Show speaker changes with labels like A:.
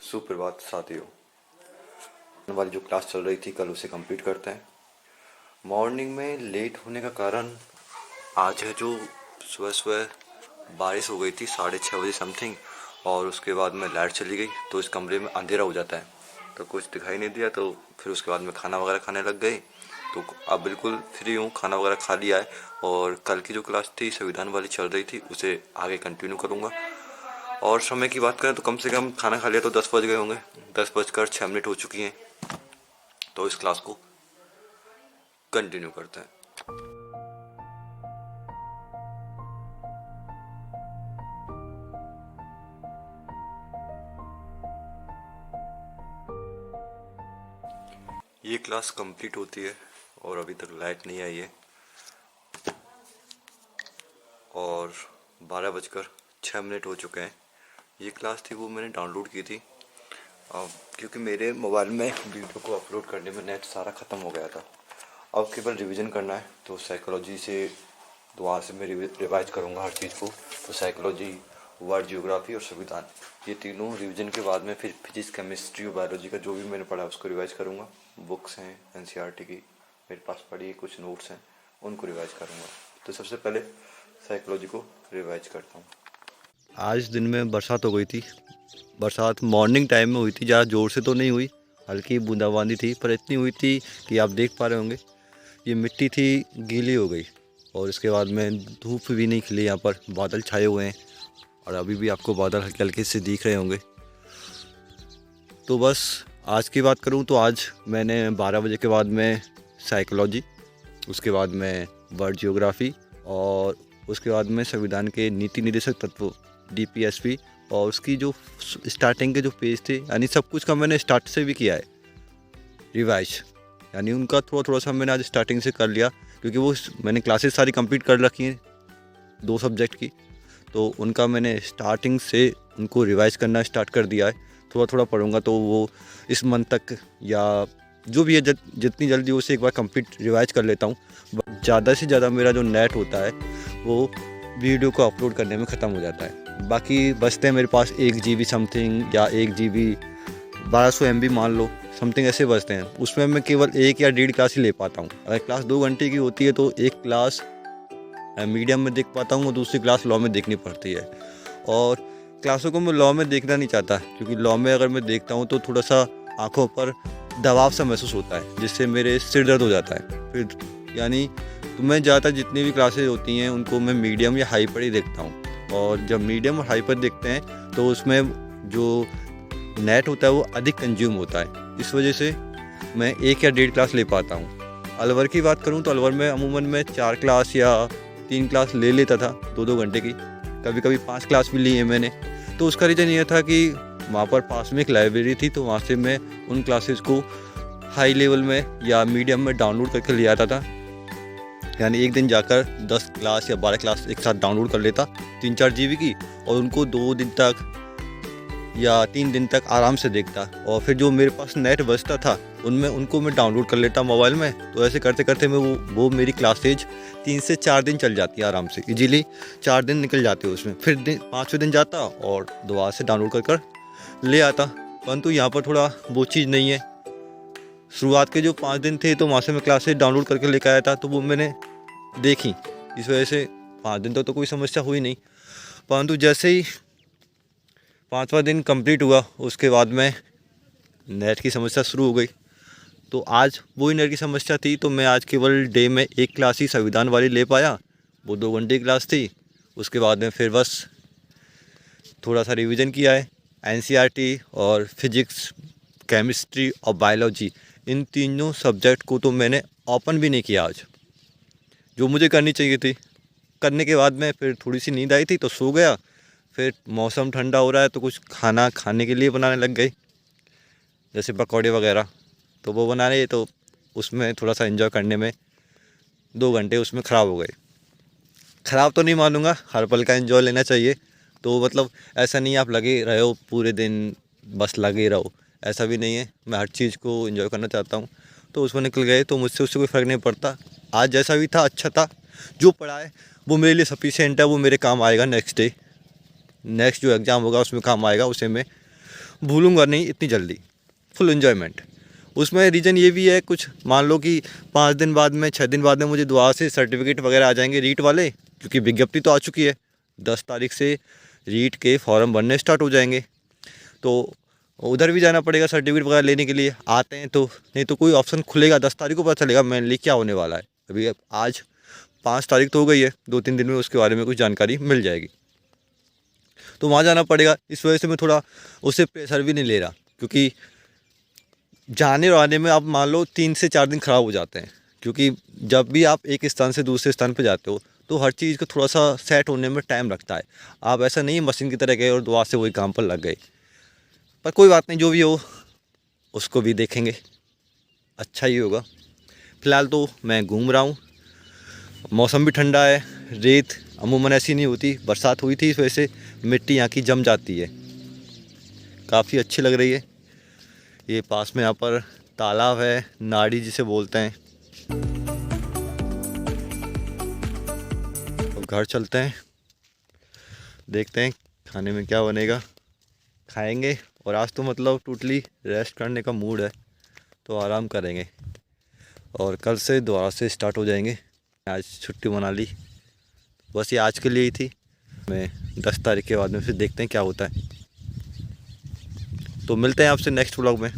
A: सुप्रभात साथियों। वाली जो क्लास चल रही थी कल उसे कंप्लीट करते हैं। मॉर्निंग में लेट होने का कारण आज है जो सुबह सुबह बारिश हो गई थी 6:30 बजे समथिंग, और उसके बाद में लाइट चली गई तो इस कमरे में अंधेरा हो जाता है तो कुछ दिखाई नहीं दिया। तो फिर उसके बाद में खाना वगैरह खाने लग गई। तो अब बिल्कुल फ्री हूँ, खाना वगैरह खा लिया है और कल की जो क्लास थी संविधान वाली चल रही थी उसे आगे कंटिन्यू करूँगा। और समय की बात करें तो कम से कम खाना खा लिया तो 10 बज गए होंगे, 10:06 हो चुकी हैं। तो इस क्लास को कंटिन्यू करते हैं। ये क्लास कंप्लीट होती है और अभी तक लाइट नहीं आई है और 12:06 हो चुके हैं। ये क्लास थी वो मैंने डाउनलोड की थी क्योंकि मेरे मोबाइल में वीडियो को अपलोड करने में नेट सारा ख़त्म हो गया था। अब केवल रिवीजन करना है तो साइकोलॉजी से दोबारा से मैं रिवाइज करूँगा हर चीज़ को। तो साइकोलॉजी, वर्ल्ड ज्योग्राफी और संविधान, ये तीनों रिवीजन के बाद में फिर फिजिक्स, केमिस्ट्री और बायोलॉजी का जो भी मैंने पढ़ा उसको रिवाइज करूँगा। बुक्स हैं एनसीईआरटी की मेरे पास पड़ी, कुछ नोट्स हैं उनको रिवाइज करूँगा। तो सबसे पहले साइकोलॉजी को रिवाइज करता हूँ। आज दिन में बरसात हो गई थी। बरसात मॉर्निंग टाइम में हुई थी, ज़्यादा ज़ोर से तो नहीं हुई, हल्की बूंदाबांदी थी, पर इतनी हुई थी कि आप देख पा रहे होंगे ये मिट्टी थी गीली हो गई। और इसके बाद में धूप भी नहीं खिली, यहाँ पर बादल छाए हुए हैं और अभी भी आपको बादल हल्के हल्के से दिख रहे होंगे। तो बस आज की बात करूँ तो आज मैंने 12 बजे के बाद में साइकोलॉजी, उसके बाद में वर्ल्ड ज्योग्राफी और उसके बाद में संविधान के नीति निर्देशक तत्व DPSP और उसकी जो स्टार्टिंग के जो पेज थे यानी सब कुछ का मैंने स्टार्ट से भी किया है रिवाइज। यानी उनका थोड़ा सा मैंने आज स्टार्टिंग से कर लिया क्योंकि वो मैंने क्लासेस सारी कंप्लीट कर रखी हैं 2 सब्जेक्ट की, तो उनका मैंने स्टार्टिंग से उनको रिवाइज करना स्टार्ट कर दिया है। थोड़ा पढ़ूंगा तो वो इस मंथ तक या जो भी है जितनी जल्दी उसे एक बार कंप्लीट रिवाइज कर लेता हूँ। ज़्यादा से ज़्यादा मेरा जो नेट होता है वो वीडियो को अपलोड करने में ख़त्म हो जाता है। बाकी बचते हैं मेरे पास 1 GB समथिंग या 1 GB 1200 MB मान लो समथिंग, ऐसे बचते हैं। उसमें मैं केवल 1 या 1.5 क्लास ही ले पाता हूँ। अगर क्लास 2 घंटे की होती है तो एक क्लास मीडियम में देख पाता हूँ और दूसरी क्लास लॉ में देखनी पड़ती है। और क्लासों को मैं लॉ में देखना नहीं चाहता क्योंकि लॉ में अगर मैं देखता हूँ तो थोड़ा सा आँखों पर दबाव सा महसूस होता है जिससे मेरे सिर दर्द हो जाता है। फिर यानी तो मैं ज़्यादातर जितनी भी क्लासेज होती हैं उनको मैं मीडियम या हाई पर ही देखता हूँ। और जब मीडियम और हाई पर देखते हैं तो उसमें जो नेट होता है वो अधिक कंज्यूम होता है, इस वजह से मैं 1 या 1.5 क्लास ले पाता हूँ। अलवर की बात करूँ तो अलवर में अमूमन मैं 4 क्लास या 3 क्लास ले लेता था 2-2 घंटे की, कभी कभी 5 क्लास भी ली है मैंने। तो उसका रीज़न ये था कि वहाँ पर पास में एक लाइब्रेरी थी तो वहाँ से मैं उन क्लासेस को हाई लेवल में या मीडियम में डाउनलोड करके ले आता था। यानी एक दिन जाकर 10 क्लास या 12 क्लास एक साथ डाउनलोड कर लेता 3-4 GB की, और उनको 2 दिन तक या 3 दिन तक आराम से देखता। और फिर जो मेरे पास नेट बचता था उनमें उनको मैं डाउनलोड कर लेता मोबाइल में। तो ऐसे करते करते मैं वो मेरी क्लासेज 3 से 4 दिन चल जाती है आराम से, इजीली 4 दिन निकल जाते उसमें। फिर 5वें दिन जाता और दोबारा से डाउनलोड कर ले आता। परंतु यहाँ पर थोड़ा वो चीज़ नहीं है। शुरुआत के जो 5 दिन थे तो वहाँ से मैं क्लासेज डाउनलोड करके लेकर आया था तो वो मैंने देखी, इस वजह से 5 दिन तक तो कोई समस्या हुई नहीं। परंतु जैसे ही 5वां दिन कंप्लीट हुआ उसके बाद में नेट की समस्या शुरू हो गई। तो आज वही नेट की समस्या थी तो मैं आज केवल डे में 1 क्लास ही संविधान वाली ले पाया, वो 2 घंटे की क्लास थी। उसके बाद में फिर बस थोड़ा सा रिवीजन किया है। एनसीईआरटी और फिजिक्स, केमिस्ट्री और बायोलॉजी, इन तीनों सब्जेक्ट को तो मैंने ओपन भी नहीं किया आज, जो मुझे करनी चाहिए थी। करने के बाद में फिर थोड़ी सी नींद आई थी तो सो गया। फिर मौसम ठंडा हो रहा है तो कुछ खाना खाने के लिए बनाने लग गए, जैसे पकौड़े वगैरह। तो वो बना रहे तो उसमें थोड़ा सा एंजॉय करने में 2 घंटे उसमें ख़राब हो गए। ख़राब तो नहीं मानूंगा, हर पल का एंजॉय लेना चाहिए। तो मतलब ऐसा नहीं आप लगे रहे हो पूरे दिन बस लगे रहो, ऐसा भी नहीं है। मैं हर चीज़ को एंजॉय करना चाहता हूँ। तो उसमें निकल गए तो मुझसे उससे कोई फ़र्क नहीं पड़ता। आज जैसा भी था अच्छा था, जो पढ़ा है वो मेरे लिए सफिशिएंट है, वो मेरे काम आएगा नेक्स्ट डे। नेक्स्ट जो एग्ज़ाम होगा उसमें काम आएगा, उसे मैं भूलूंगा नहीं इतनी जल्दी, फुल एन्जॉयमेंट। उसमें रीज़न ये भी है, कुछ मान लो कि 5 दिन बाद में 6 दिन बाद में मुझे दुआ से सर्टिफिकेट वगैरह आ जाएंगे रीट वाले, क्योंकि विज्ञप्ति तो आ चुकी है। 10 तारीख से रीट के फॉर्म बनने स्टार्ट हो जाएंगे, तो उधर भी जाना पड़ेगा सर्टिफिकेट वगैरह लेने के लिए। आते हैं तो, नहीं तो कोई ऑप्शन खुलेगा 10 तारीख को पता चलेगा मेनली क्या होने वाला है। अभी आज 5 तारीख तो हो गई है, 2-3 दिन में उसके बारे में कुछ जानकारी मिल जाएगी, तो वहाँ जाना पड़ेगा। इस वजह से मैं थोड़ा उससे प्रेशर भी नहीं ले रहा, क्योंकि जाने और आने में आप मान लो 3 से 4 दिन ख़राब हो जाते हैं, क्योंकि जब भी आप एक स्थान से दूसरे स्थान पर जाते हो तो हर चीज़ को थोड़ा सा सेट होने में टाइम लगता है। आप ऐसा नहीं मशीन की तरह गए और दुआ से वही काम पर लग गए। पर कोई बात नहीं, जो भी हो उसको भी देखेंगे, अच्छा ही होगा। फ़िलहाल तो मैं घूम रहा हूँ, मौसम भी ठंडा है। रेत अमूमन ऐसी नहीं होती, बरसात हुई थी इस वजह से मिट्टी यहाँ की जम जाती है, काफ़ी अच्छी लग रही है। ये पास में यहाँ पर तालाब है, नाड़ी जिसे बोलते हैं। तो घर चलते हैं, देखते हैं खाने में क्या बनेगा, खाएंगे। और आज तो मतलब टोटली रेस्ट करने का मूड है, तो आराम करेंगे और कल से दोबारा से स्टार्ट हो जाएंगे। आज छुट्टी मना ली, बस ये आज के लिए ही थी। मैं 10 तारीख के बाद में फिर देखते हैं क्या होता है। तो मिलते हैं आपसे नेक्स्ट व्लॉग में।